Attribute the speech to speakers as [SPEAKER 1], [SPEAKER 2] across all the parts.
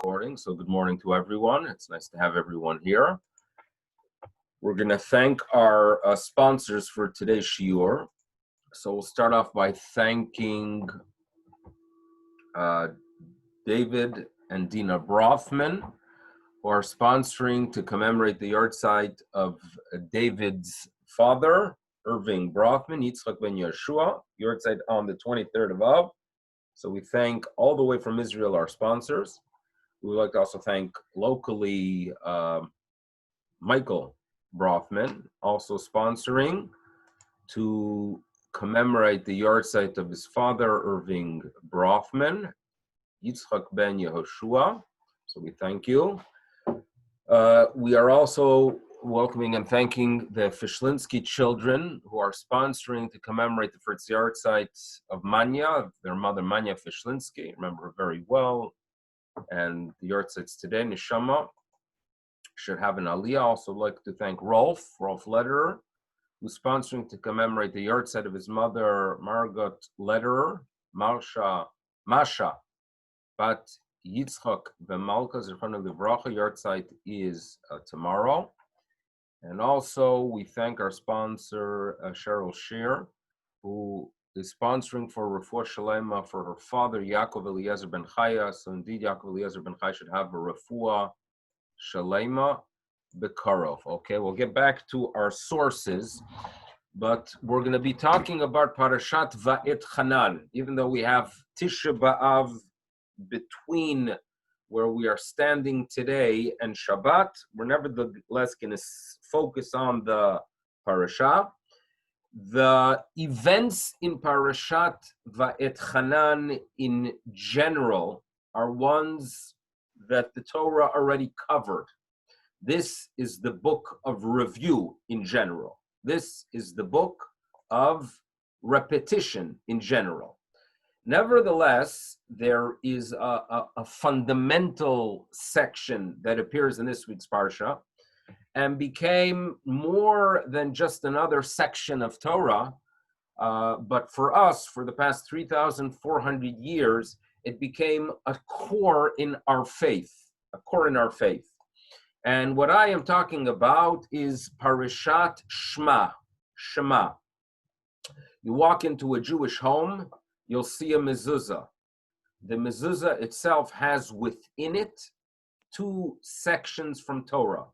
[SPEAKER 1] recording. So good morning to everyone. It's nice to have everyone here. We're going to thank our sponsors for today's shiur. So we'll start off by thanking David and Dina Brothman, who are sponsoring to commemorate the yahrzeit of David's father, Irving Brothman, Yitzchak ben Yeshua, yahrzeit on the 23rd of Av. So we thank all the way from Israel our sponsors. We would like to also thank locally Michael Brothman, also sponsoring to commemorate the yahrzeit of his father, Irving Brothman, Yitzchak ben Yehoshua. So we thank you. We are also welcoming and thanking the Fishlinsky children who are sponsoring to commemorate the first yahrzeit of Manya, their mother Manya Fishlinsky. Remember her very well. And the yahrzeit today, Neshama, should have an aliyah. Also like to thank Rolf Lederer, who's sponsoring to commemorate the yahrzeit of his mother, Margot Lederer, Masha Bat Yitzchak V'Malka Zechron Livracha. Yahrzeit is tomorrow. And also we thank our sponsor, Cheryl Shear, who is sponsoring for Refuah Shalema for her father, Yaakov Eliezer ben Chaya. So indeed, Yaakov Eliezer ben Chaya should have a Refuah Shalema Bekarov. Okay, we'll get back to our sources, but we're going to be talking about Parashat Va'etchanan, even though we have Tisha B'Av between where we are standing today and Shabbat. We're nevertheless going to focus on the parasha. The events in Parashat Va'etchanan in general are ones that the Torah already covered. This is the book of review in general. This is the book of repetition in general. Nevertheless, there is a fundamental section that appears in this week's parsha and became more than just another section of Torah, but for us, for the past 3,400 years, it became a core in our faith, And what I am talking about is Parashat Shema. You walk into a Jewish home, you'll see a mezuzah. The mezuzah itself has within it two sections from Torah.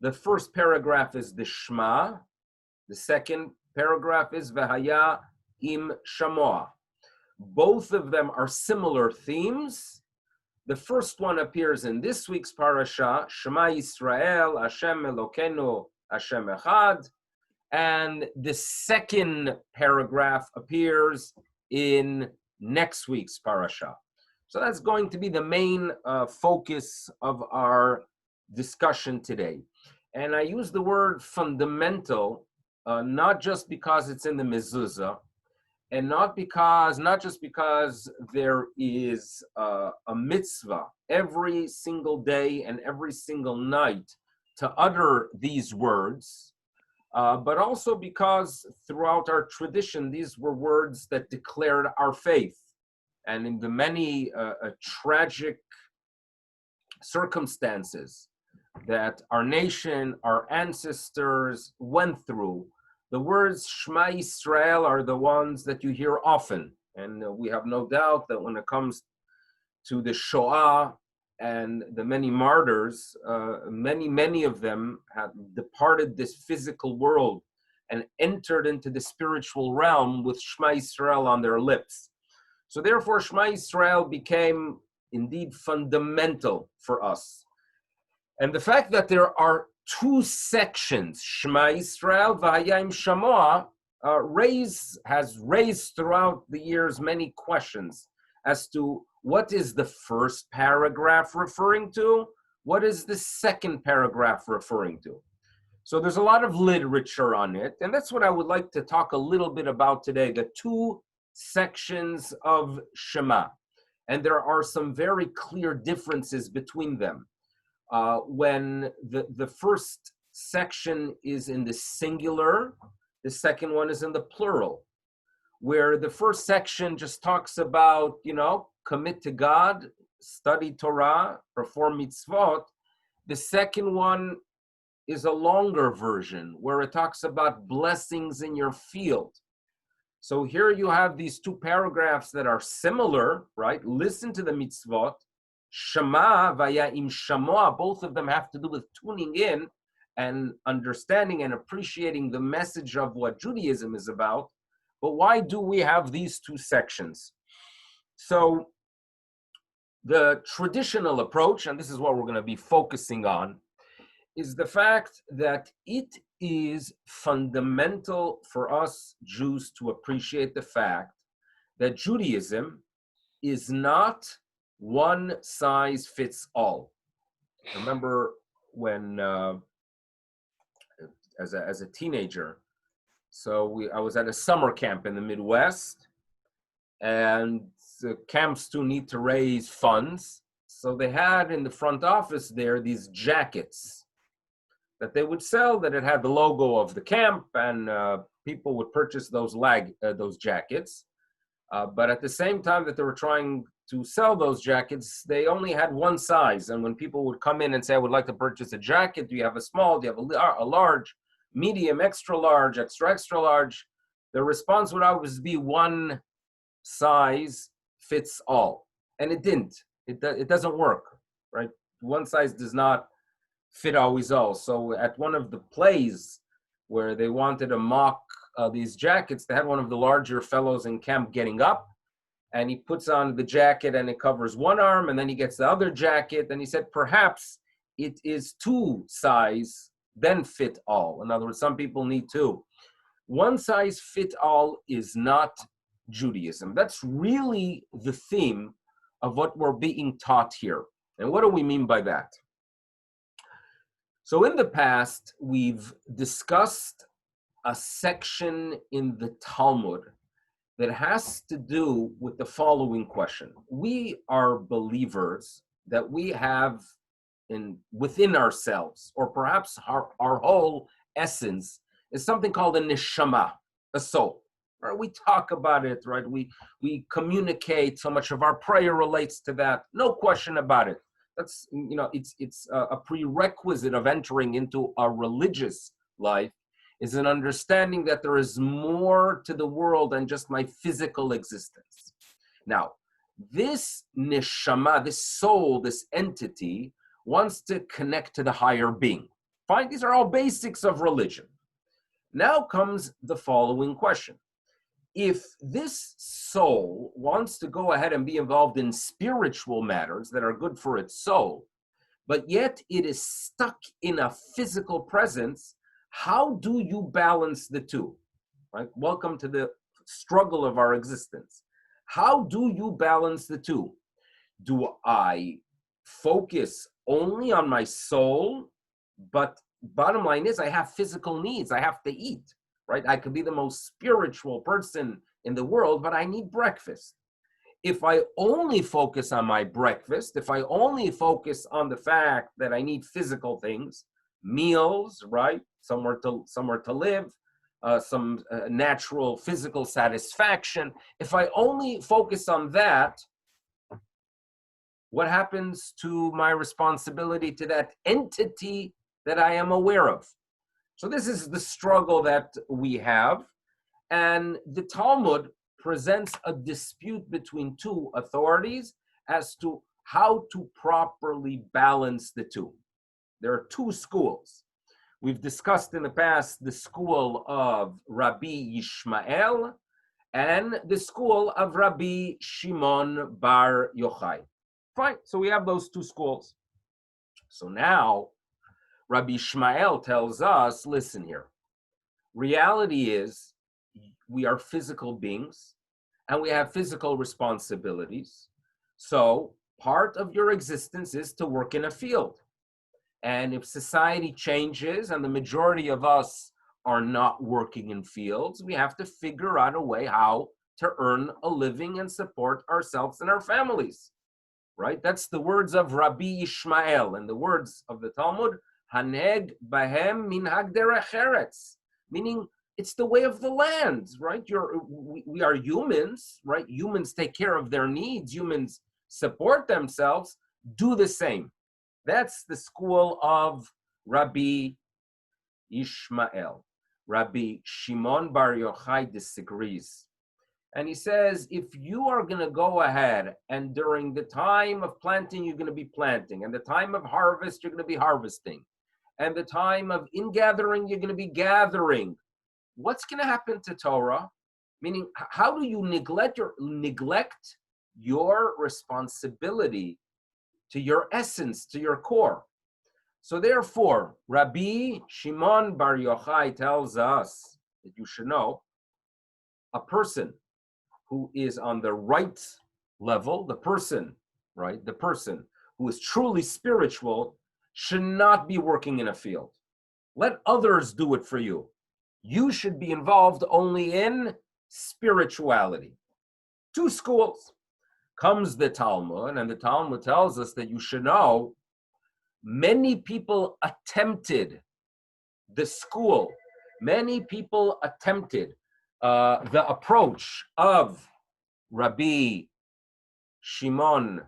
[SPEAKER 1] The first paragraph is the Shema. The second paragraph is V'haya im Shamoah. Both of them are similar themes. The first one appears in this week's parasha, Shema Yisrael, Hashem Elokeinu, Hashem Echad. And the second paragraph appears in next week's parasha. So that's going to be the main focus of our discussion today. And I use the word fundamental, not just because it's in the mezuzah, and not just because there is a mitzvah every single day and every single night to utter these words, but also because throughout our tradition, these were words that declared our faith. And in the many tragic circumstances that our nation, our ancestors went through, the words Shema Yisrael are the ones that you hear often. And we have no doubt that when it comes to the Shoah and the many martyrs, many of them have departed this physical world and entered into the spiritual realm with Shema Yisrael on their lips. So therefore, Shema Yisrael became indeed fundamental for us. And the fact that there are two sections, Shema Yisrael, V'haya im Shamoah, has raised throughout the years many questions as to what is the first paragraph referring to, what is the second paragraph referring to. So there's a lot of literature on it, and that's what I would like to talk a little bit about today, the two sections of Shema. And there are some very clear differences between them. When the first section is in the singular, the second one is in the plural. Where the first section just talks about, commit to God, study Torah, perform mitzvot. The second one is a longer version where it talks about blessings in your field. So here you have these two paragraphs that are similar, right? Listen to the mitzvot. Shema vaya im shamoa, both of them have to do with tuning in and understanding and appreciating the message of what Judaism is about. But why do we have these two sections? So the traditional approach, and this is what we're going to be focusing on, is the fact that it is fundamental for us Jews to appreciate the fact that Judaism is not one size fits all. I remember when, as a teenager, I was at a summer camp in the Midwest, and the camps do need to raise funds. So they had in the front office there these jackets that they would sell, that it had the logo of the camp, and people would purchase those jackets. But at the same time that they were trying to sell those jackets, they only had one size. And when people would come in and say, I would like to purchase a jacket, do you have a small, do you have a large, medium, extra large, extra large? The response would always be one size fits all. And it didn't. It doesn't work, right? One size does not fit always all. So at one of the plays where they wanted to mock these jackets, they had one of the larger fellows in camp getting up, and he puts on the jacket and it covers one arm, and then he gets the other jacket, and he said, perhaps it is two size, then fit all. In other words, some people need two. One size fit all is not Judaism. That's really the theme of what we're being taught here. And what do we mean by that? So in the past, we've discussed a section in the Talmud that has to do with the following question. We are believers that we have within ourselves, or perhaps our whole essence, is something called a neshama, a soul. Right? We talk about it, right? We communicate. So much of our prayer relates to that. No question about it. That's, it's a prerequisite of entering into a religious life, is an understanding that there is more to the world than just my physical existence. Now, this neshama, this soul, this entity, wants to connect to the higher being. Fine, these are all basics of religion. Now comes the following question. If this soul wants to go ahead and be involved in spiritual matters that are good for its soul, but yet it is stuck in a physical presence, how do you balance the two? Right? Welcome to the struggle of our existence. How do you balance the two? Do I focus only on my soul, but bottom line is I have physical needs. I have to eat. Right? I could be the most spiritual person in the world, but I need breakfast. If I only focus on my breakfast, if I only focus on the fact that I need physical things, meals, right? Somewhere to live, some natural physical satisfaction. If I only focus on that, what happens to my responsibility to that entity that I am aware of? So this is the struggle that we have, and the Talmud presents a dispute between two authorities as to how to properly balance the two. There are two schools. We've discussed in the past the school of Rabbi Yishmael and the school of Rabbi Shimon Bar Yochai. Fine, so we have those two schools. So now, Rabbi Yishmael tells us, listen here, reality is we are physical beings and we have physical responsibilities. So part of your existence is to work in a field. And if society changes and the majority of us are not working in fields, we have to figure out a way how to earn a living and support ourselves and our families, right? That's the words of Rabbi Yishmael, and the words of the Talmud, Haneg bahem minhag derech eretz, meaning it's the way of the land, right? We are humans, right? Humans take care of their needs. Humans support themselves, do the same. That's the school of Rabbi Ishmael. Rabbi Shimon Bar Yochai disagrees. And he says, if you are going to go ahead and during the time of planting, you're going to be planting, and the time of harvest, you're going to be harvesting, and the time of ingathering, you're going to be gathering, what's going to happen to Torah? Meaning, how do you neglect your responsibility to your essence, to your core? So therefore, Rabbi Shimon Bar Yochai tells us that you should know a person who is on the right level, the person who is truly spiritual should not be working in a field. Let others do it for you. You should be involved only in spirituality. Two schools. Comes the Talmud, and the Talmud tells us that you should know many people attempted the school. Many people attempted the approach of Rabbi Shimon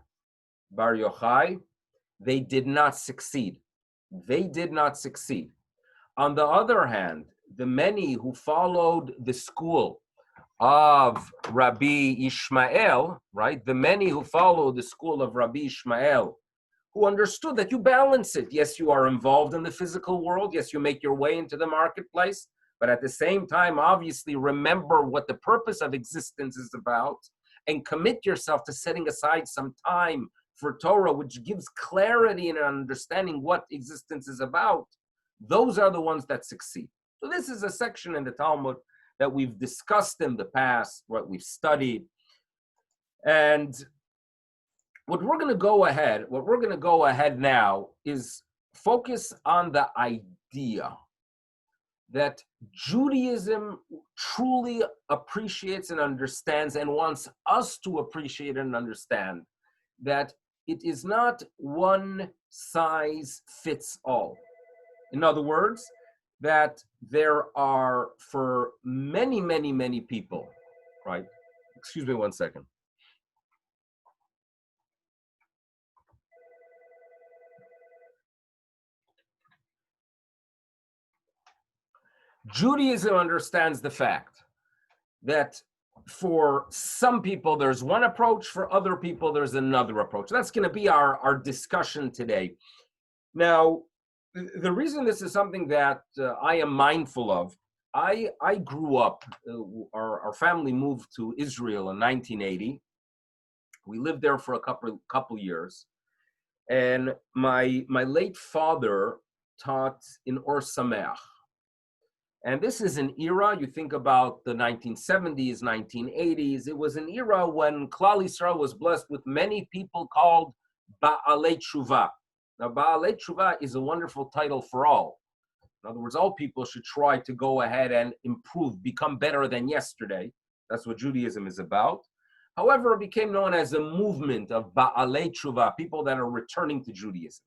[SPEAKER 1] Bar Yochai. They did not succeed. They did not succeed. On the other hand, the many who followed the school of Rabbi Ishmael, right? The many who followed the school of Rabbi Ishmael, who understood that you balance it. Yes, you are involved in the physical world. Yes, you make your way into the marketplace. But at the same time, obviously, remember what the purpose of existence is about and commit yourself to setting aside some time for Torah, which gives clarity and understanding what existence is about. Those are the ones that succeed. So this is a section in the Talmud that we've discussed in the past, what we've studied. And what we're going to go ahead now is focus on the idea that Judaism truly appreciates and understands and wants us to appreciate and understand that it is not one size fits all. In other words, that there are for many, many, many people, right? Excuse me 1 second. Judaism understands the fact that for some people there's one approach, for other people there's another approach. That's going to be our discussion today. Now, the reason this is something that I am mindful of, I grew up, our family moved to Israel in 1980. We lived there for a couple years. And my late father taught in Or Sameach. And this is an era, you think about the 1970s, 1980s, it was an era when Klal Yisrael was blessed with many people called Ba'alei Tshuva. Now, Ba'alei Tshuva is a wonderful title for all. In other words, all people should try to go ahead and improve, become better than yesterday. That's what Judaism is about. However, it became known as a movement of Ba'alei Tshuva, people that are returning to Judaism.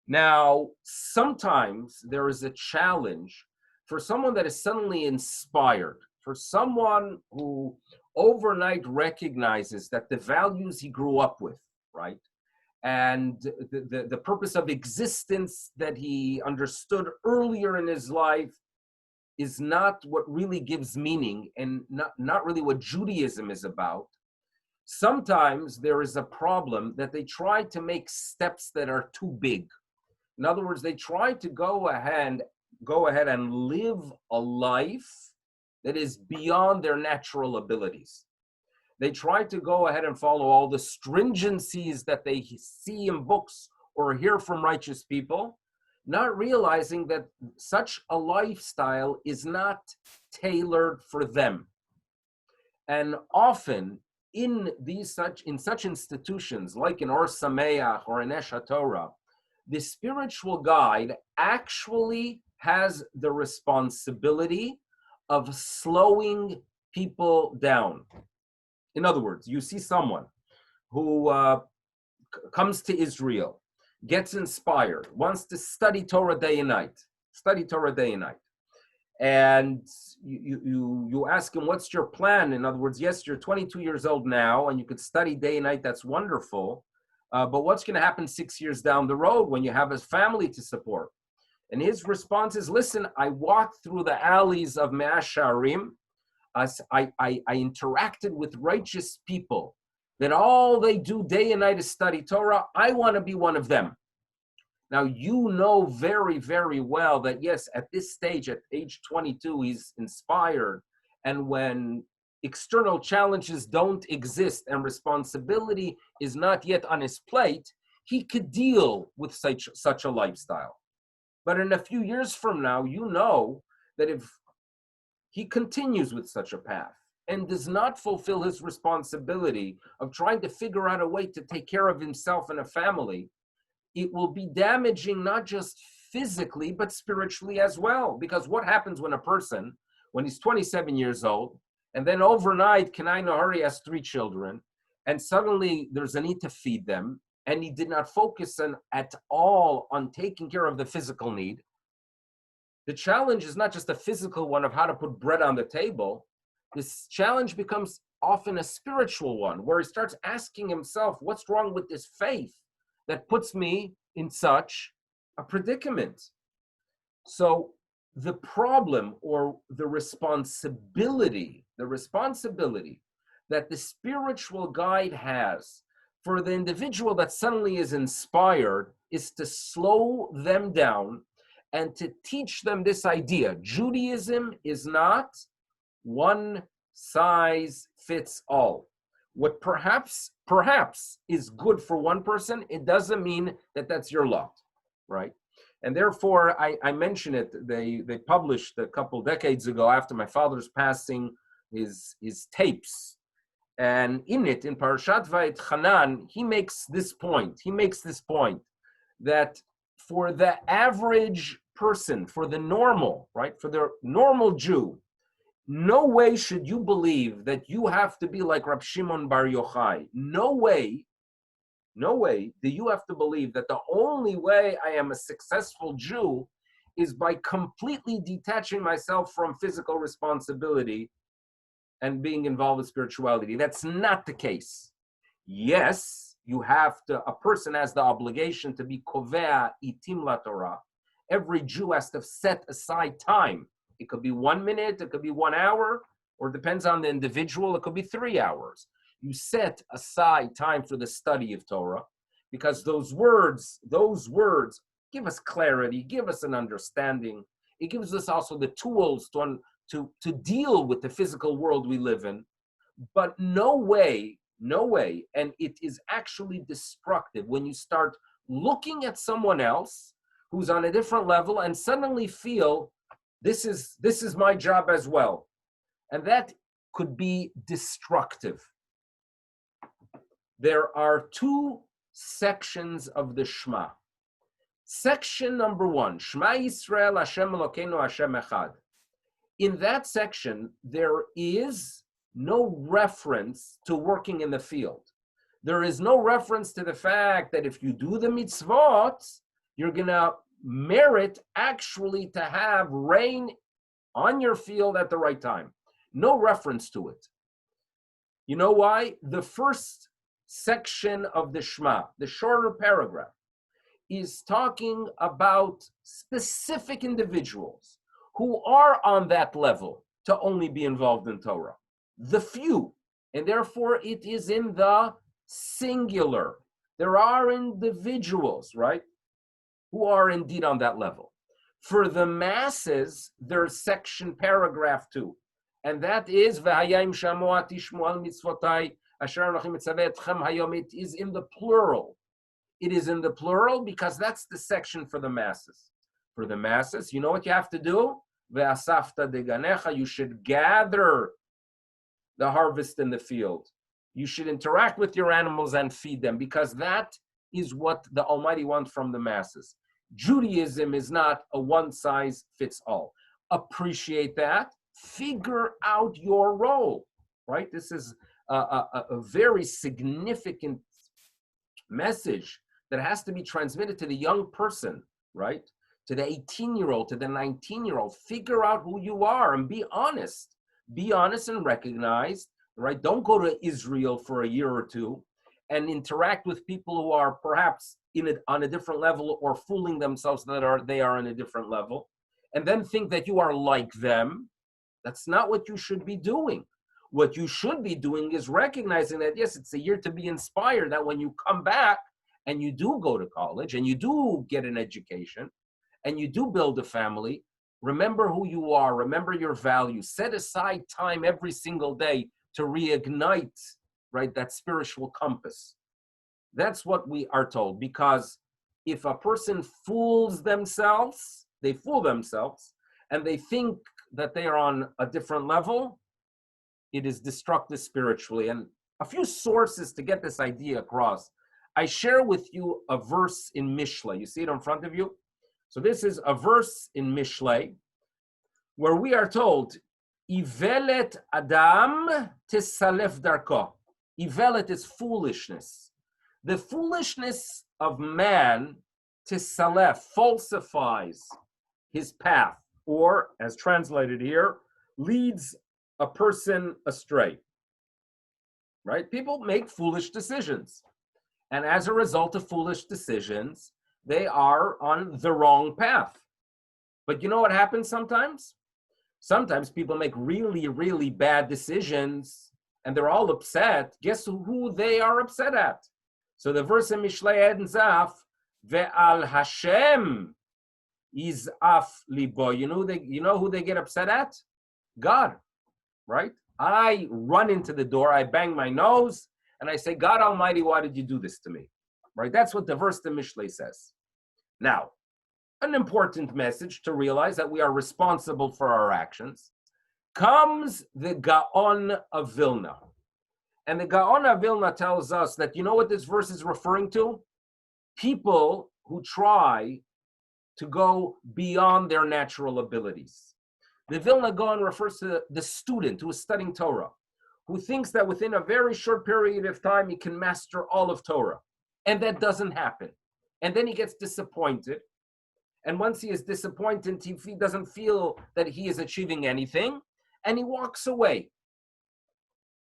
[SPEAKER 1] Now, sometimes there is a challenge for someone that is suddenly inspired, for someone who overnight recognizes that the values he grew up with, right, and the purpose of existence that he understood earlier in his life is not what really gives meaning and not really what Judaism is about. Sometimes there is a problem that they try to make steps that are too big. In other words, they try to go ahead and live a life that is beyond their natural abilities. They try to go ahead and follow all the stringencies that they see in books or hear from righteous people, not realizing that such a lifestyle is not tailored for them. And often in such institutions, like in Or Sameach or in Esh HaTorah, the spiritual guide actually has the responsibility of slowing people down. In other words, you see someone who comes to Israel, gets inspired, wants to study Torah day and night, And you ask him, what's your plan? In other words, yes, you're 22 years old now and you could study day and night. That's wonderful. But what's going to happen 6 years down the road when you have a family to support? And his response is, listen, I walked through the alleys of Mea Shearim. I interacted with righteous people that all they do day and night is study Torah. I want to be one of them. Now, you know very, very well that, yes, at this stage, at age 22, he's inspired. And when external challenges don't exist and responsibility is not yet on his plate, he could deal with such a lifestyle. But in a few years from now, you know that if he continues with such a path and does not fulfill his responsibility of trying to figure out a way to take care of himself and a family, it will be damaging not just physically, but spiritually as well. Because what happens when a person, when he's 27 years old, and then overnight, Kenai Nahari has 3 children, and suddenly there's a need to feed them, and he did not focus at all on taking care of the physical need. The challenge is not just a physical one of how to put bread on the table. This challenge becomes often a spiritual one, where he starts asking himself, what's wrong with this faith that puts me in such a predicament? So the problem or the responsibility that the spiritual guide has for the individual that suddenly is inspired is to slow them down and to teach them this idea. Judaism is not one size fits all. What perhaps is good for one person, it doesn't mean that that's your lot, right? And therefore, I mention it, they published a couple decades ago after my father's passing, his tapes. And in it, in Parashat Va'etchanan, he makes this point that for the average person, for the normal, right, for the normal Jew, no way should you believe that you have to be like Rab Shimon Bar Yochai. No way do you have to believe that the only way I am a successful Jew is by completely detaching myself from physical responsibility and being involved with spirituality. That's not the case. Yes, a person has the obligation to be kovea itim la Torah. Every Jew has to set aside time. It could be 1 minute, it could be 1 hour, or it depends on the individual, it could be 3 hours. You set aside time for the study of Torah because those words give us clarity, give us an understanding. It gives us also the tools to deal with the physical world we live in. But no way, and it is actually destructive when you start looking at someone else who's on a different level and suddenly feel this is my job as well. And that could be destructive. There are 2 sections of the Shema. Section number 1, Shema Yisrael Hashem Elokeinu Hashem Echad. In that section, there is no reference to working in the field. There is no reference to the fact that if you do the mitzvot, you're going to merit actually to have rain on your field at the right time. No reference to it. You know why? The first section of the Shema, the shorter paragraph, is talking about specific individuals who are on that level to only be involved in Torah. The few, and therefore it is in the singular. There are individuals, right, who are indeed on that level. For the masses, there's section paragraph 2, and that is V'hayim shamoa tishmu al mitzvotai asher anochi mitzaveh etchem hayom. It is in the plural. It is in the plural because that's the section for the masses. For the masses, you know what you have to do? Ve'asafta deganecha. You should gather the harvest in the field. You should interact with your animals and feed them because that is what the Almighty wants from the masses. Judaism is not a one-size-fits-all. Appreciate that. Figure out your role, right? This is a very significant message that has to be transmitted to the young person, right? to the 18-year-old, to the 19-year-old. Figure out who you are and be honest. Be honest and recognize, right? Don't go to Israel for a year or two and interact with people who are perhaps on a different level or fooling themselves that they are on a different level, and then think that you are like them. That's not what you should be doing. What you should be doing is recognizing that, yes, it's a year to be inspired, that when you come back and you do go to college and you do get an education and you do build a family, remember who you are, remember your values, set aside time every single day to reignite, right, that spiritual compass. That's what we are told, because if a person fools themselves, they fool themselves, and they think that they are on a different level, it is destructive spiritually. And a few sources to get this idea across. I share with you a verse in Mishlei. You see it in front of you? So this is a verse in Mishlei where we are told, Ivelet Adam tisalef darko. Ivelet is foolishness. The foolishness of man, tisalef, falsifies his path, or, as translated here, leads a person astray. Right? People make foolish decisions. And as a result of foolish decisions, they are on the wrong path. But you know what happens sometimes? Sometimes people make really, really bad decisions and they're all upset. Guess who they are upset at? So the verse in Mishlei ends off, Ve'al Hashem is af libo. You know who they get upset at? God, right? I run into the door, I bang my nose, and I say, God Almighty, why did you do this to me? Right? That's what the verse in Mishlei says. Now, an important message to realize that we are responsible for our actions. Comes the Gaon of Vilna. And the Gaon of Vilna tells us that, you know what this verse is referring to? People who try to go beyond their natural abilities. The Vilna Gaon refers to the student who is studying Torah, who thinks that within a very short period of time he can master all of Torah. And that doesn't happen. And then he gets disappointed. And once he is disappointed, he doesn't feel that he is achieving anything, and he walks away.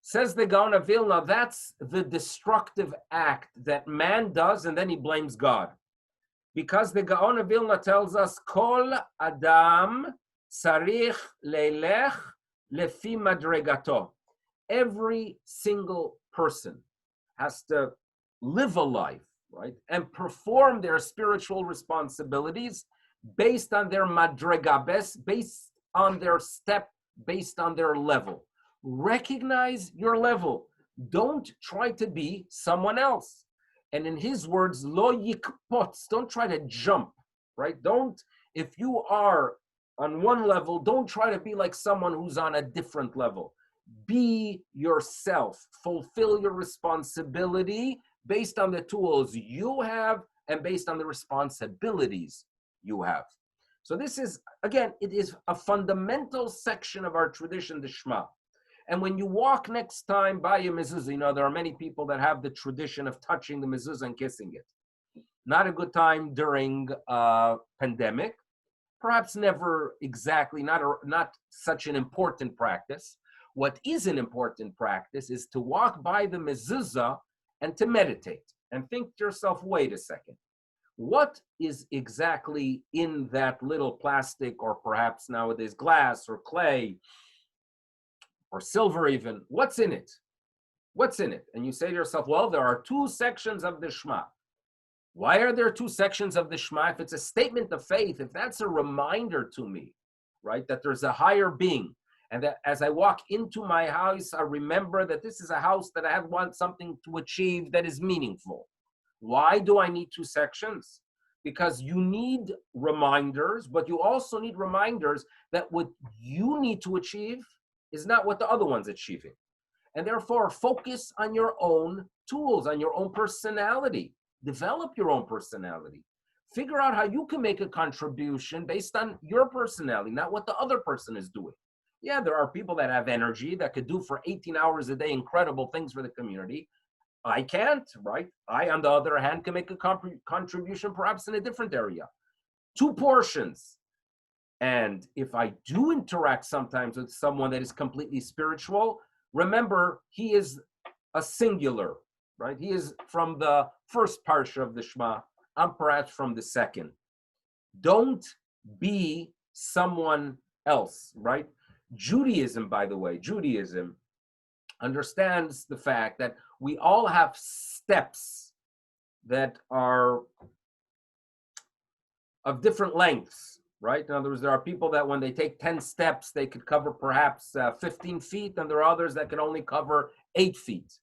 [SPEAKER 1] Says the Gaon of Vilna, that's the destructive act that man does, and then he blames God. Because the Gaon of Vilna tells us, Kol Adam Sarich Leilech Lefi Madregato. Every single person has to live a life, right, and perform their spiritual responsibilities based on their madrega, based on their step, based on their level. Recognize your level. Don't try to be someone else. And in his words, lo yikpots, don't try to jump, right? If you are on one level, don't try to be like someone who's on a different level. Be yourself. Fulfill your responsibility based on the tools you have and based on the responsibilities you have. So this is, again, it is a fundamental section of our tradition, the Shema. And when you walk next time by a mezuzah, there are many people that have the tradition of touching the mezuzah and kissing it. Not a good time during pandemic. Perhaps never exactly, not such an important practice. What is an important practice is to walk by the mezuzah and to meditate and think to yourself, wait a second, what is exactly in that little plastic, or perhaps nowadays glass or clay or silver even? What's in it? What's in it? And you say to yourself, well, there are two sections of the Shema. Why are there two sections of the Shema? If it's a statement of faith, if that's a reminder to me, right, that there's a higher being, and that as I walk into my house, I remember that this is a house that I want something to achieve that is meaningful. Why do I need two sections? Because you need reminders, but you also need reminders that what you need to achieve is not what the other one's achieving. And therefore, focus on your own tools, on your own personality. Develop your own personality. Figure out how you can make a contribution based on your personality, not what the other person is doing. Yeah, there are people that have energy that could do for 18 hours a day incredible things for the community. I can't, right? I, on the other hand, can make a contribution perhaps in a different area. 2 portions. And if I do interact sometimes with someone that is completely spiritual, remember, he is a singular, right? He is from the first parsha of the Shema. I'm perhaps from the second. Don't be someone else, right? Judaism, by the way, Judaism understands the fact that we all have steps that are of different lengths, right? In other words, there are people that when they take 10 steps, they could cover perhaps 15 feet, and there are others that can only cover 8 feet.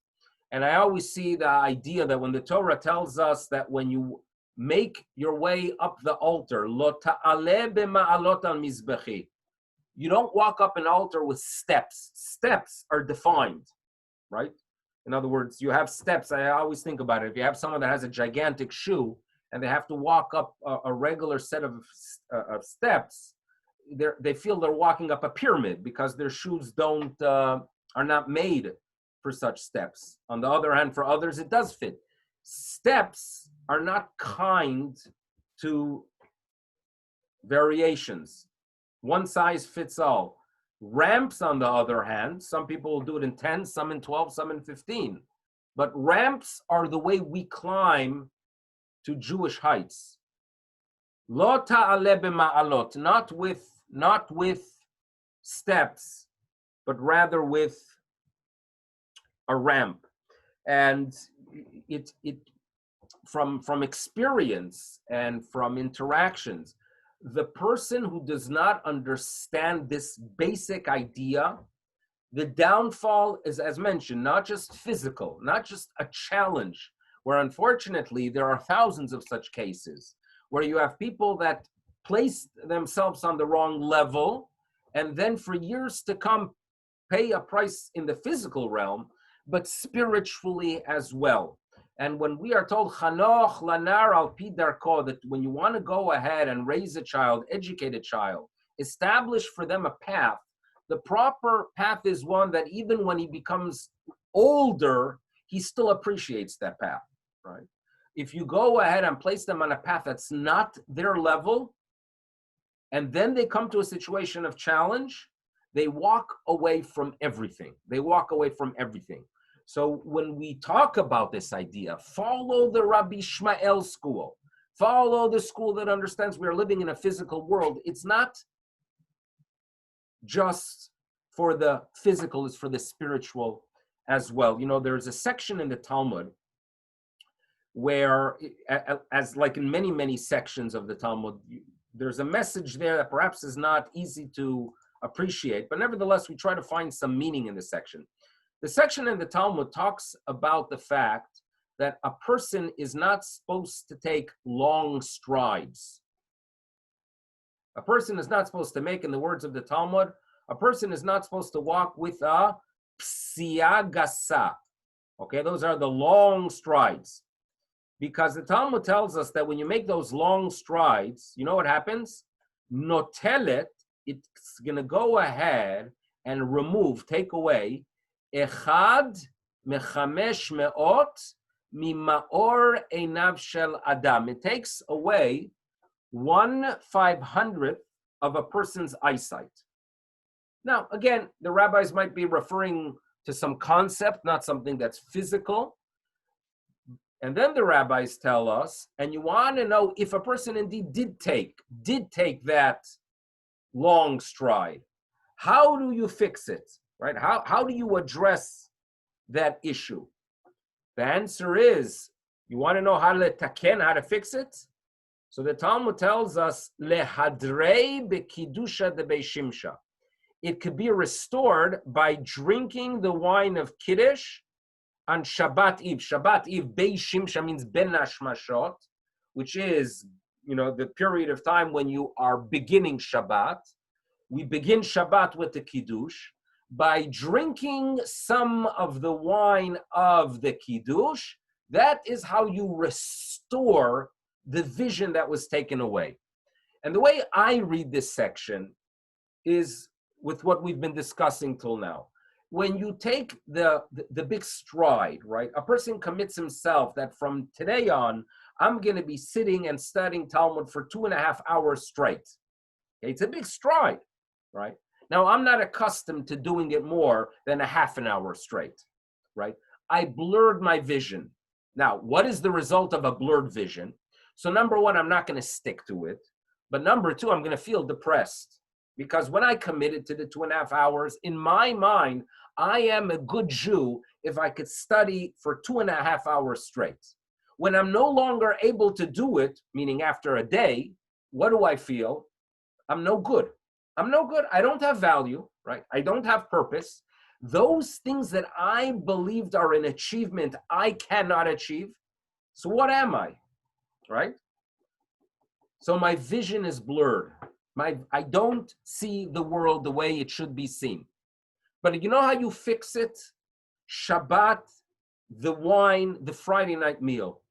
[SPEAKER 1] And I always see the idea that when the Torah tells us that when you make your way up the altar, lo ta'aleh b'ma'alot al mizbechi, you don't walk up an altar with steps. Steps are defined, right? In other words, you have steps. I always think about it. If you have someone that has a gigantic shoe and they have to walk up a regular set of steps, they feel they're walking up a pyramid because their shoes are not made for such steps. On the other hand, for others, it does fit. Steps are not kind to variations. One size fits all. Ramps, on the other hand, some people will do it in 10, some in 12, some in 15. But ramps are the way we climb to Jewish heights. Lo ta'aleh b'ma'alot, not with steps, but rather with a ramp. And it from experience and from interactions, the person who does not understand this basic idea, the downfall is, as mentioned, not just physical, not just a challenge, where unfortunately there are thousands of such cases, where you have people that place themselves on the wrong level, and then for years to come pay a price in the physical realm, but spiritually as well. And when we are told, Chanoch lanar al pi darko, that when you want to go ahead and raise a child, educate a child, establish for them a path, the proper path is one that even when he becomes older, he still appreciates that path, right? If you go ahead and place them on a path that's not their level, and then they come to a situation of challenge, they walk away from everything. They walk away from everything. So when we talk about this idea, follow the Rabbi Ishmael school, follow the school that understands we are living in a physical world. It's not just for the physical, it's for the spiritual as well. You know, there's a section in the Talmud where, as like in many, many sections of the Talmud, there's a message there that perhaps is not easy to appreciate, but nevertheless, we try to find some meaning in this section. The section in the Talmud talks about the fact that a person is not supposed to take long strides. A person is not supposed to make, in the words of the Talmud, a person is not supposed to walk with a psiya gasa. Okay, those are the long strides. Because the Talmud tells us that when you make those long strides, you know what happens? Notelet, it's going to go ahead and take away Echad mechamesh meot mimaor einav shel adam. It takes away 1/500th of a person's eyesight. Now, again, the rabbis might be referring to some concept, not something that's physical. And then the rabbis tell us, and you want to know if a person indeed did take that long stride, how do you fix it? Right? How do you address that issue? The answer is, you want to know how to fix it? So the Talmud tells us, lehadrei bekidusha de beishimsha. It could be restored by drinking the wine of Kiddush on Shabbat Eve. Shabbat Eve, beishimsha means ben hashmashot, which is, the period of time when you are beginning Shabbat. We begin Shabbat with the Kiddush. By drinking some of the wine of the Kiddush, that is how you restore the vision that was taken away. And the way I read this section is with what we've been discussing till now. When you take the big stride, right? A person commits himself that from today on, I'm going to be sitting and studying Talmud for 2.5 hours straight. Okay, it's a big stride, right? Now, I'm not accustomed to doing it more than a half an hour straight, right? I blurred my vision. Now, what is the result of a blurred vision? So number one, I'm not going to stick to it. But number two, I'm going to feel depressed. Because when I committed to the 2.5 hours, in my mind, I am a good Jew if I could study for 2.5 hours straight. When I'm no longer able to do it, meaning after a day, what do I feel? I'm no good. I'm no good. I don't have value, right? I don't have purpose. Those things that I believed are an achievement, I cannot achieve. So what am I, right? So my vision is blurred. I don't see the world the way it should be seen. But you know how you fix it? Shabbat, the wine, the Friday night meal.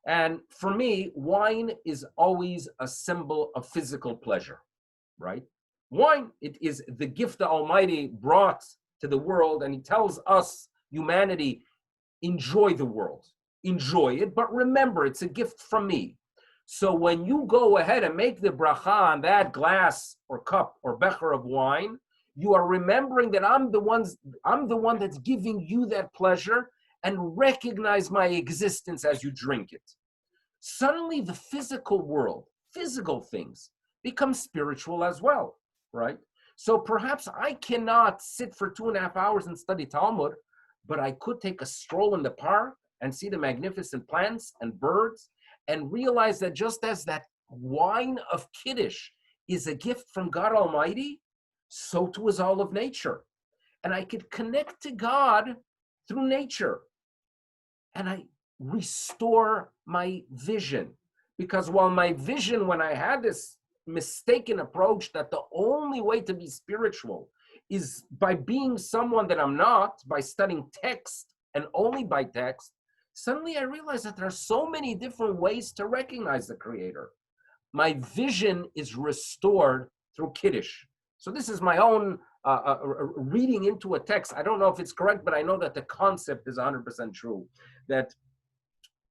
[SPEAKER 1] And for me, wine is always a symbol of physical pleasure, right? Wine, it is the gift the Almighty brought to the world, and he tells us, humanity, enjoy the world. Enjoy it, but remember, it's a gift from me. So when you go ahead and make the bracha on that glass or cup or becher of wine, you are remembering that I'm the one that's giving you that pleasure, and recognize my existence as you drink it. Suddenly the physical world, physical things, become spiritual as well, right? So perhaps I cannot sit for 2.5 hours and study Talmud, but I could take a stroll in the park and see the magnificent plants and birds and realize that just as that wine of Kiddush is a gift from God Almighty, so too is all of nature. And I could connect to God through nature. And I restore my vision. Because while my vision, when I had this mistaken approach that the only way to be spiritual is by being someone that I'm not, by studying text and only by text, suddenly I realized that there are so many different ways to recognize the Creator. My vision is restored through Kiddush. So this is my own reading into a text. I don't know if it's correct, but I know that the concept is 100% true, that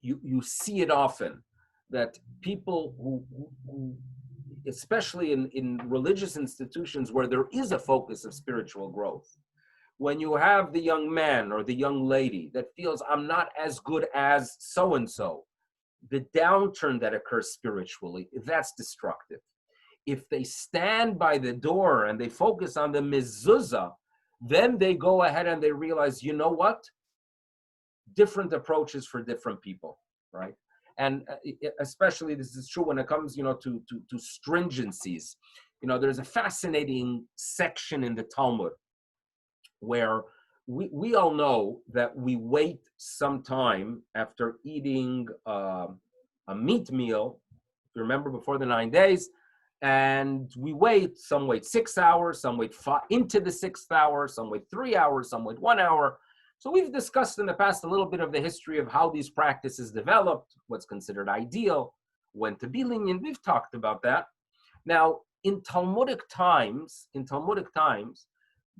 [SPEAKER 1] you see it often, that people who especially in religious institutions where there is a focus of spiritual growth, when you have the young man or the young lady that feels I'm not as good as so-and-so, the downturn that occurs spiritually, that's destructive. If they stand by the door and they focus on the mezuzah, then they go ahead and they realize, you know what? Different approaches for different people, right? And especially this is true when it comes, to stringencies. There's a fascinating section in the Talmud where we all know that we wait some time after eating a meat meal, if you remember, before the 9 days, and some wait 6 hours, some wait into the 6th hour, some wait 3 hours, some wait 1 hour. So we've discussed in the past a little bit of the history of how these practices developed, what's considered ideal, when to be lenient. We've talked about that. Now, in Talmudic times,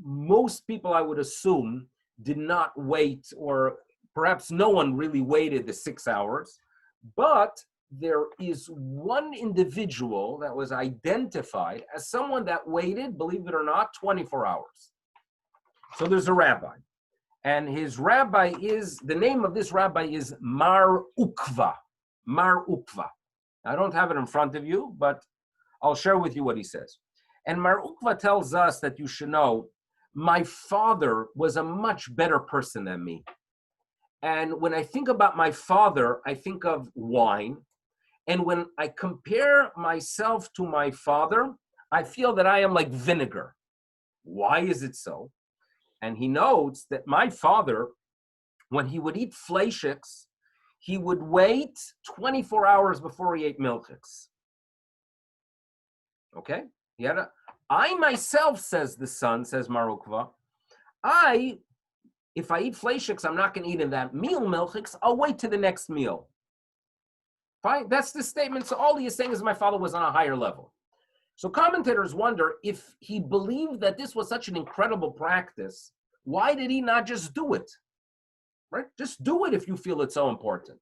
[SPEAKER 1] most people, I would assume, did not wait, or perhaps no one really waited the 6 hours, but there is one individual that was identified as someone that waited, believe it or not, 24 hours. So there's a rabbi. And the name of this rabbi is Mar Ukva. Mar Ukva. I don't have it in front of you, but I'll share with you what he says. And Mar Ukva tells us that you should know, my father was a much better person than me. And when I think about my father, I think of wine. And when I compare myself to my father, I feel that I am like vinegar. Why is it so? And he notes that my father, when he would eat fleischiks, he would wait 24 hours before he ate milchiks. Okay? I myself, says the son, says Mar Ukva, if I eat fleischiks, I'm not going to eat in that meal milchiks. I'll wait to the next meal. Fine, that's the statement. So all he is saying is my father was on a higher level. So commentators wonder, if he believed that this was such an incredible practice, why did he not just do it? Right? Just do it if you feel it's so important.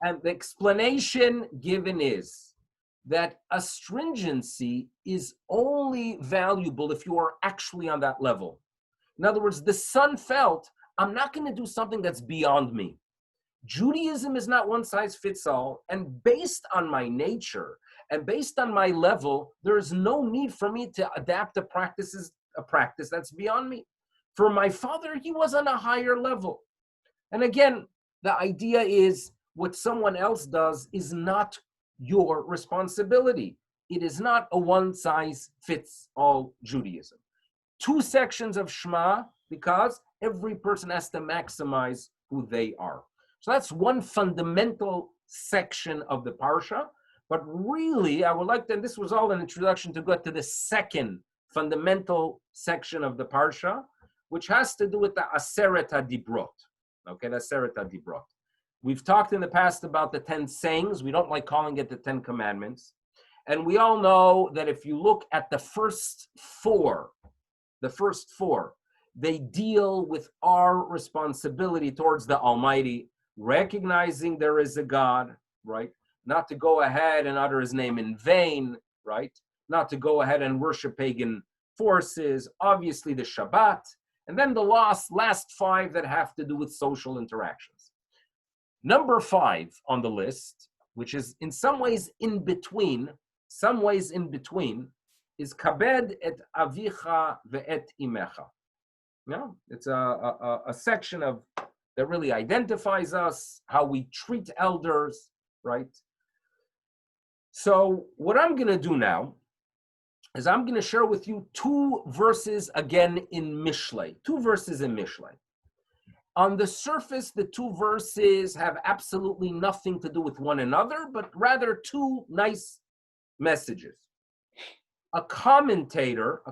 [SPEAKER 1] And the explanation given is that astringency is only valuable if you are actually on that level. In other words, the son felt, I'm not going to do something that's beyond me. Judaism is not one size fits all, and based on my nature and based on my level, there is no need for me to adapt a practice that's beyond me. For my father, he was on a higher level. And again, the idea is what someone else does is not your responsibility. It is not a one size fits all Judaism. Two sections of Shema, because every person has to maximize who they are. So that's one fundamental section of the Parsha. But really, I would like to, and this was all an introduction to go to the second fundamental section of the Parsha, which has to do with the Aseret HaDibrot. Okay, the Aseret HaDibrot. We've talked in the past about the 10 sayings. We don't like calling it the 10 commandments. And we all know that if you look at the first four, they deal with our responsibility towards the Almighty, recognizing there is a God, right? Not to go ahead and utter his name in vain, right? Not to go ahead and worship pagan forces, obviously the Shabbat, and then the last five that have to do with social interactions. Number 5 on the list, which is in some ways in between, is kabed et avicha ve'et imecha. No, it's a section of that really identifies us, how we treat elders, right? So what I'm going to do now is I'm going to share with you 2 verses again in Mishlei. 2 verses in Mishlei. On the surface, the 2 verses have absolutely nothing to do with one another, but rather 2 nice messages. A commentator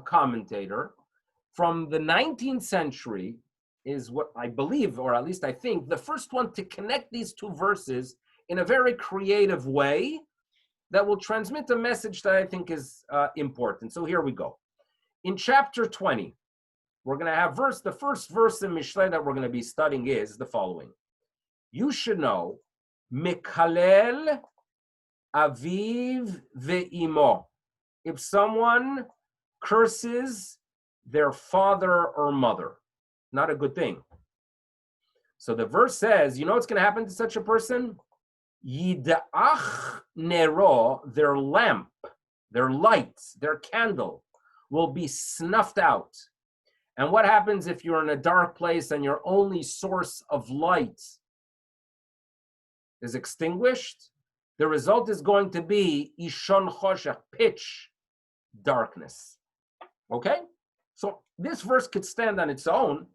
[SPEAKER 1] from the 19th century is what I believe, or at least I think, the first one to connect these 2 verses in a very creative way that will transmit a message that I think is important. So here we go. In chapter 20, we're going to have the first verse in Mishlei that we're going to be studying is the following. You should know, Mekalel aviv ve'imo. If someone curses their father or mother, not a good thing. So the verse says, you know what's going to happen to such a person? Yida'ach nero, their lamp, their lights, their candle will be snuffed out. And what happens if you're in a dark place and your only source of light is extinguished? The result is going to be ishon choshech, pitch darkness. Okay? So this verse could stand on its own.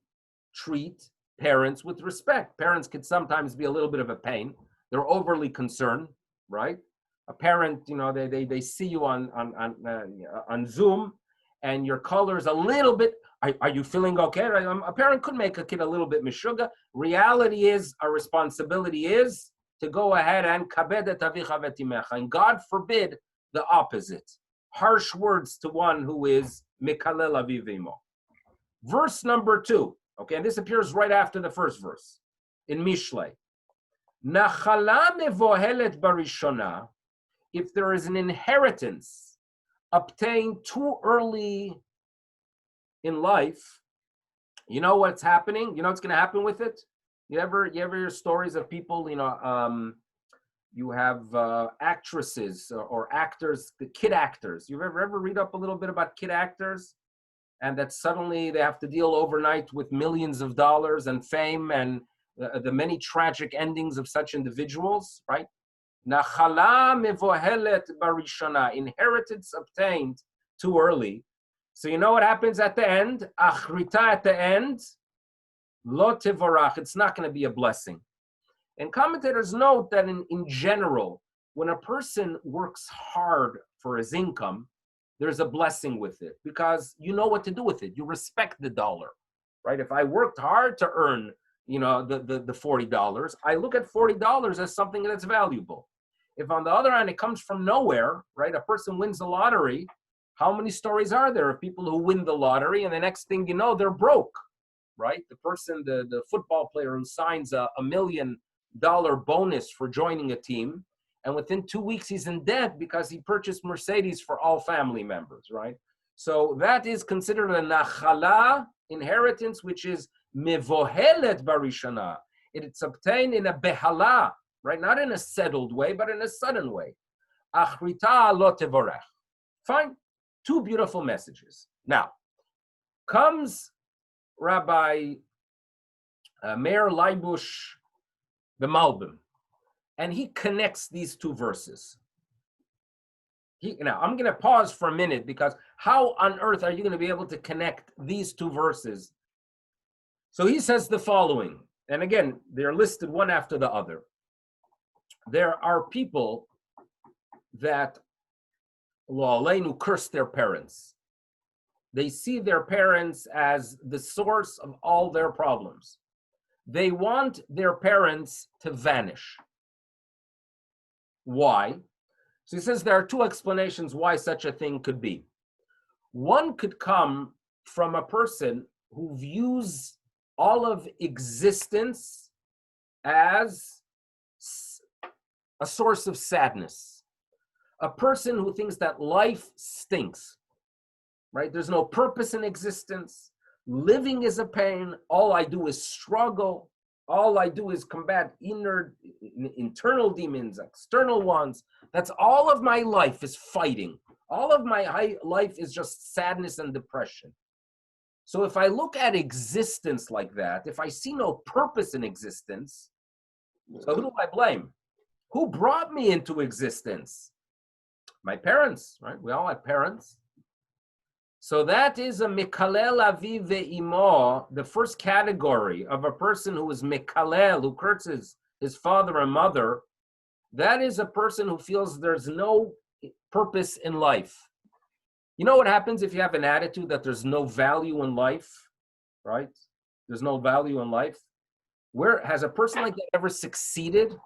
[SPEAKER 1] Treat parents with respect. Parents could sometimes be a little bit of a pain. They're overly concerned, right? A parent, you know, they see you on Zoom, and your color is a little bit. Are you feeling okay? A parent could make a kid a little bit mishuga. Reality is, our responsibility is to go ahead and kabed et avicha ve'et imecha, and God forbid the opposite. Harsh words to one who is mekalel aviv ve'imo. Verse number 2. Okay, and this appears right after the first verse in Mishlei. Nachala mevohelet barishona, if there is an inheritance obtained too early in life, you know what's happening? You know what's going to happen with it? You ever hear stories of people, you have actresses or actors, the kid actors. You ever read up a little bit about kid actors? And that suddenly they have to deal overnight with millions of dollars and fame and the many tragic endings of such individuals, right? Nachala mevohelet barishana, inheritance obtained too early. So you know what happens at the end? Achrita at the end, lo tevorach, it's not going to be a blessing. And commentators note that in general, when a person works hard for his income, there's a blessing with it because you know what to do with it. You respect the dollar, right? If I worked hard to earn, the $40, I look at $40 as something that's valuable. If on the other hand, it comes from nowhere, right? A person wins the lottery. How many stories are there of people who win the lottery and the next thing you know, they're broke, right? The person, the football player who signs a $1 million bonus for joining a team, and within 2 weeks he's in debt because he purchased Mercedes for all family members, right? So that is considered a nachala, inheritance, which is mevohelet barishana. It's obtained in a behala, right? Not in a settled way, but in a sudden way. Achrita lo tevorech. Fine. Two beautiful messages. Now, comes Rabbi Meir Leibush, the Malbim, and he connects these two verses. Now, I'm going to pause for a minute, because how on earth are you going to be able to connect these two verses? So he says the following, and again, they're listed one after the other. There are people that, lo aleinu, curse their parents. They see their parents as the source of all their problems. They want their parents to vanish. Why? So he says there are two explanations why such a thing could be. One could come from a person who views all of existence as a source of sadness. A person who thinks that life stinks, right? There's no purpose in existence. Living is a pain. All I do is struggle. All I do is combat internal demons, external ones. That's all of my life is fighting. All of my life is just sadness and depression. So if I look at existence like that, if I see no purpose in existence, so who do I blame? Who brought me into existence? My parents, right? We all have parents. So that is a mikalel aviv ve'imo, the first category of a person who is mikalel, who curses his father and mother. That is a person who feels there's no purpose in life. You know what happens if you have an attitude that there's no value in life, right? There's no value in life. Where has a person like that ever succeeded,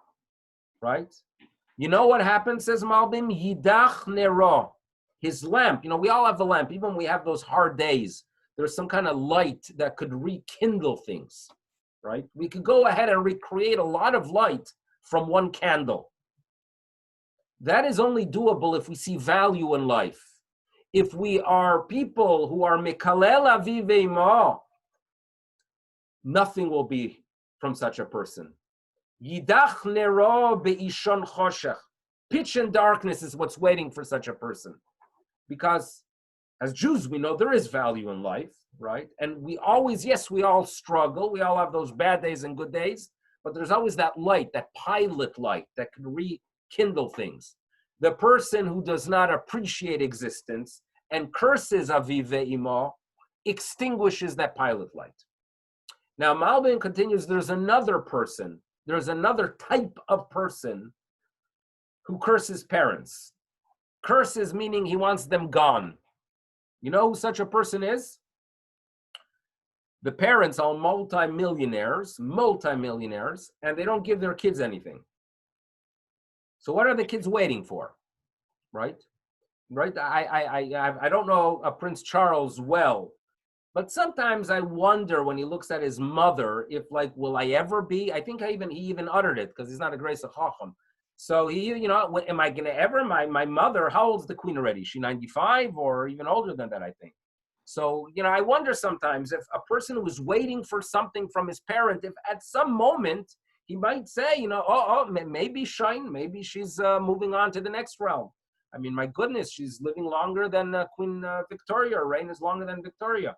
[SPEAKER 1] right? You know what happens, says Malbim? Yidach nero. His lamp, we all have the lamp. Even when we have those hard days, there's some kind of light that could rekindle things, right? We could go ahead and recreate a lot of light from one candle. That is only doable if we see value in life. If we are people who are mekalel aviv ve'imo, nothing will be from such a person. Yidach nero be'ishon choshech. Pitch and darkness is what's waiting for such a person. Because as Jews, we know there is value in life, right? And we always, yes, we all struggle. We all have those bad days and good days, but there's always that light, that pilot light that can rekindle things. The person who does not appreciate existence and curses aviv ve'imo extinguishes that pilot light. Now, Malbim continues, there's another type of person who curses parents. Curses meaning he wants them gone. You know who such a person is? The parents are multimillionaires, and they don't give their kids anything. So what are the kids waiting for? Right? I don't know Prince Charles well, but sometimes I wonder when he looks at his mother, if will I ever be? I think he even uttered it because he's not a Grace of Chacham. So am I going to ever, my mother, how old is the queen already? Is she 95 or even older than that, I think. So, I wonder sometimes if a person who is waiting for something from his parent, if at some moment he might say, maybe Shine, maybe she's moving on to the next realm. I mean, my goodness, she's living longer than Queen Victoria. Her reign is longer than Victoria.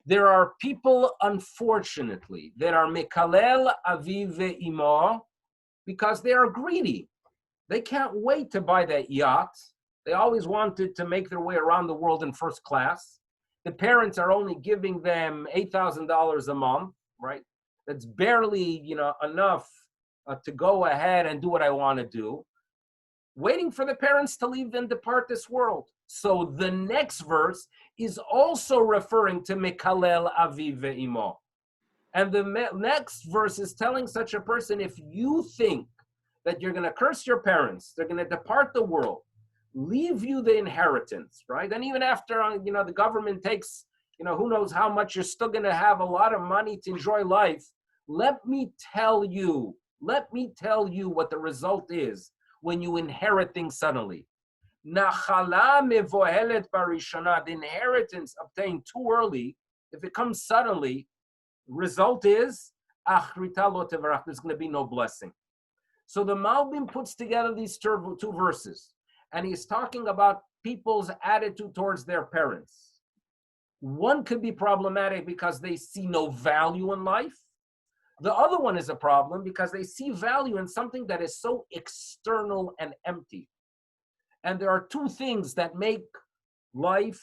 [SPEAKER 1] There are people, unfortunately, that are mekalel aviv ve'imo, because they are greedy. They can't wait to buy that yacht. They always wanted to make their way around the world in first class. The parents are only giving them $8,000 a month, right? That's barely, enough to go ahead and do what I want to do. Waiting for the parents to leave and depart this world. So the next verse is also referring to mekalel aviv ve'imo. And the next verse is telling such a person, if you think that you're going to curse your parents, they're going to depart the world, leave you the inheritance, right? And even after, the government takes, who knows how much, you're still going to have a lot of money to enjoy life. Let me tell you, Let me tell you what the result is when you inherit things suddenly. Nachala mevohelet barishana, the inheritance obtained too early, if it comes suddenly, result is, achrita lo tevarach, there's going to be no blessing. So the Malbim puts together these two verses, and he's talking about people's attitude towards their parents. One could be problematic because they see no value in life. The other one is a problem because they see value in something that is so external and empty. And there are two things that make life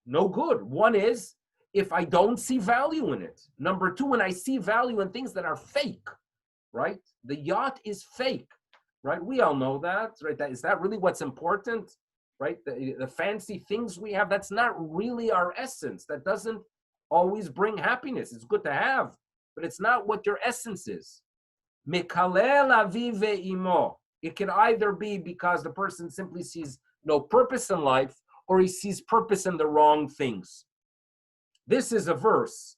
[SPEAKER 1] no good. One is if I don't see value in it. Number two, when I see value in things that are fake, right? The yacht is fake, right? We all know that, right? Is that really what's important, right? The fancy things we have, that's not really our essence. That doesn't always bring happiness. It's good to have, but it's not what your essence is. Mekalel aviv ve'imo. It can either be because the person simply sees no purpose in life, or he sees purpose in the wrong things. This is a verse,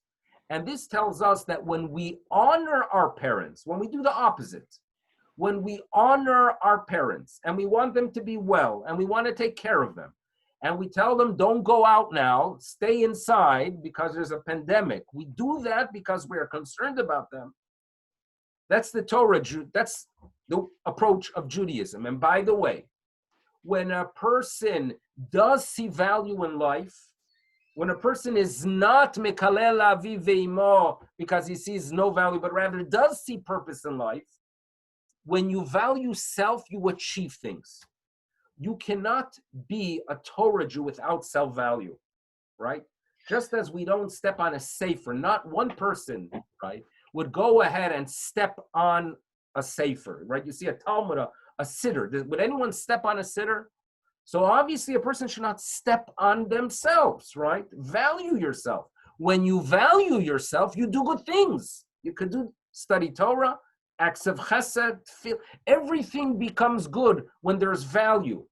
[SPEAKER 1] and this tells us that when we honor our parents, when we do the opposite, when we honor our parents and we want them to be well and we want to take care of them, and we tell them, don't go out now, stay inside because there's a pandemic. We do that because we are concerned about them. That's the Torah, that's the approach of Judaism. And by the way, when a person does see value in life, when a person is not mekalel aviv ve'imo because he sees no value, but rather does see purpose in life, when you value self, you achieve things. You cannot be a Torah Jew without self-value, right? Just as we don't step on a sefer, not one person, right, would go ahead and step on a sefer, right? You see a Talmud, a siddur. Would anyone step on a siddur? So obviously a person should not step on themselves, right? Value yourself. When you value yourself, you do good things. You could study Torah, acts of chesed, everything becomes good when there's value.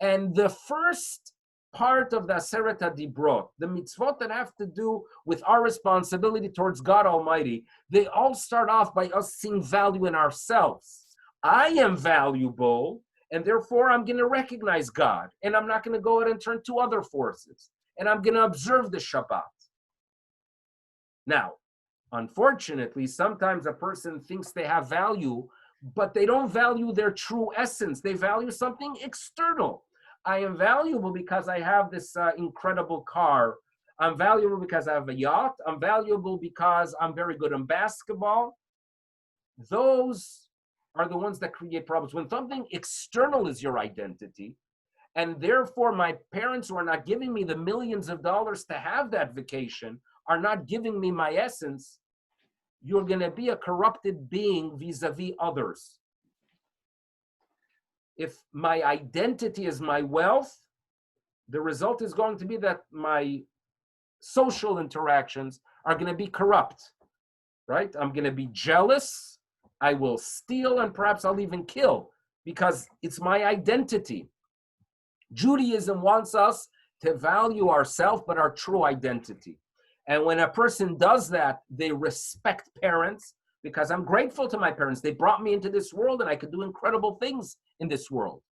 [SPEAKER 1] And the first part of the Aseret HaDibrot, the mitzvot that have to do with our responsibility towards God Almighty, they all start off by us seeing value in ourselves. I am valuable, and therefore I'm going to recognize God, and I'm not going to go out and turn to other forces, and I'm going to observe the Shabbat. Now, unfortunately, sometimes a person thinks they have value, but they don't value their true essence. They value something external. I am valuable because I have this incredible car. I'm valuable because I have a yacht. I'm valuable because I'm very good in basketball. Those are the ones that create problems. When something external is your identity, and therefore my parents who are not giving me the millions of dollars to have that vacation are not giving me my essence, you're going to be a corrupted being vis-a-vis others. If my identity is my wealth, the result is going to be that my social interactions are going to be corrupt, right? I'm going to be jealous, I will steal, and perhaps I'll even kill because it's my identity. Judaism wants us to value ourselves, but our true identity. And when a person does that, they respect parents because I'm grateful to my parents. They brought me into this world and I could do incredible things in this world.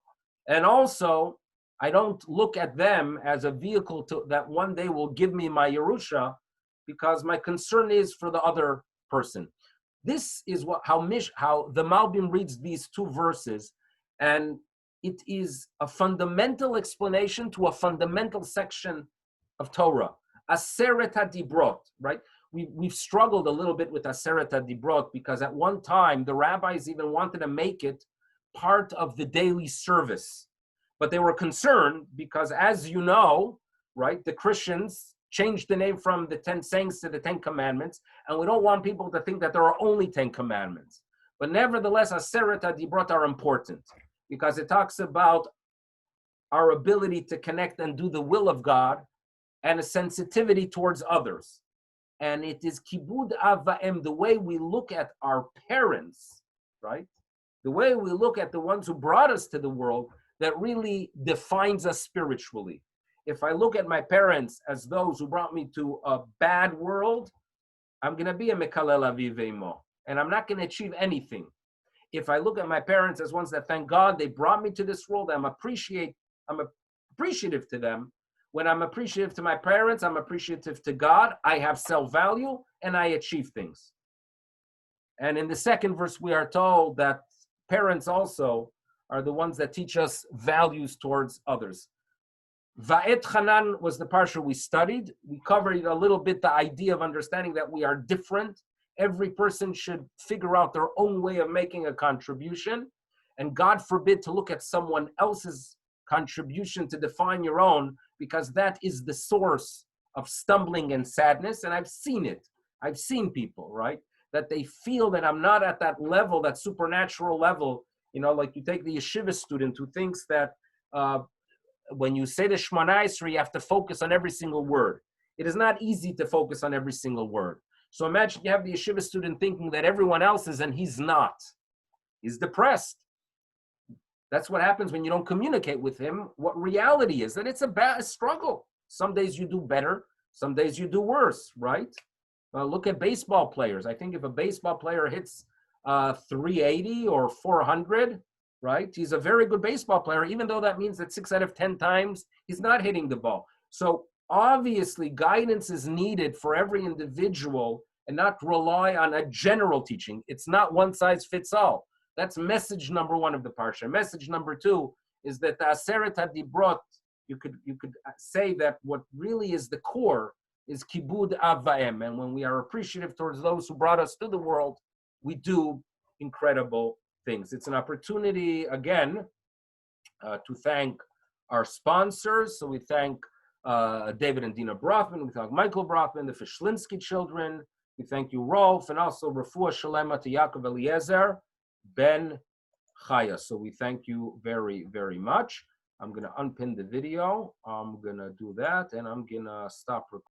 [SPEAKER 1] And also, I don't look at them as a vehicle that one day will give me my Yerusha because my concern is for the other person. This is how the Malbim reads these two verses, and it is a fundamental explanation to a fundamental section of Torah. Aseret HaDibrot, right? We've struggled a little bit with Aseret HaDibrot because at one time the rabbis even wanted to make it part of the daily service. But they were concerned because, as you know, right, the Christians changed the name from the 10 sayings to the 10 commandments, and we don't want people to think that there are only 10 commandments. But nevertheless, Aseret HaDibrot are important because it talks about our ability to connect and do the will of God and a sensitivity towards others. And it is kibud av va'em, the way we look at our parents, right? The way we look at the ones who brought us to the world that really defines us spiritually. If I look at my parents as those who brought me to a bad world, I'm going to be a mekalel aviv ve'imo. and I'm not going to achieve anything. If I look at my parents as ones that thank God they brought me to this world, I'm appreciative to them. When I'm appreciative to my parents, I'm appreciative to God. I have self-value and I achieve things. And in the second verse, we are told that parents also are the ones that teach us values towards others. Va'et Hanan was the parsha we studied. We covered a little bit the idea of understanding that we are different. Every person should figure out their own way of making a contribution. And God forbid to look at someone else's contribution to define your own, because that is the source of stumbling and sadness. And I've seen it. I've seen people, right? That they feel that I'm not at that level, that supernatural level. You know, like you take the yeshiva student who thinks that when you say the Shemona Esrei, you have to focus on every single word. It is not easy to focus on every single word. So imagine you have the yeshiva student thinking that everyone else is and he's not. He's depressed. That's what happens when you don't communicate with him what reality is. And it's a struggle. Some days you do better. Some days you do worse, right? Look at baseball players. I think if a baseball player hits 380 or 400, right, he's a very good baseball player, even though that means that 6 out of 10 times he's not hitting the ball. So obviously guidance is needed for every individual and not rely on a general teaching. It's not one size fits all. That's message number one of the parsha. Message number two is that the Aseret HaDibrot, you could say that what really is the core is kibud av va'em. And when we are appreciative towards those who brought us to the world, we do incredible things. It's an opportunity, again, to thank our sponsors. So we thank David and Dina Brofman. We thank Michael Brofman, the Fishlinsky children. We thank you, Rolf, and also Refuah Shalema to Yaakov Eliezer Ben Chaya. So we thank you very, very much. I'm going to unpin the video. I'm going to do that, and I'm going to stop recording.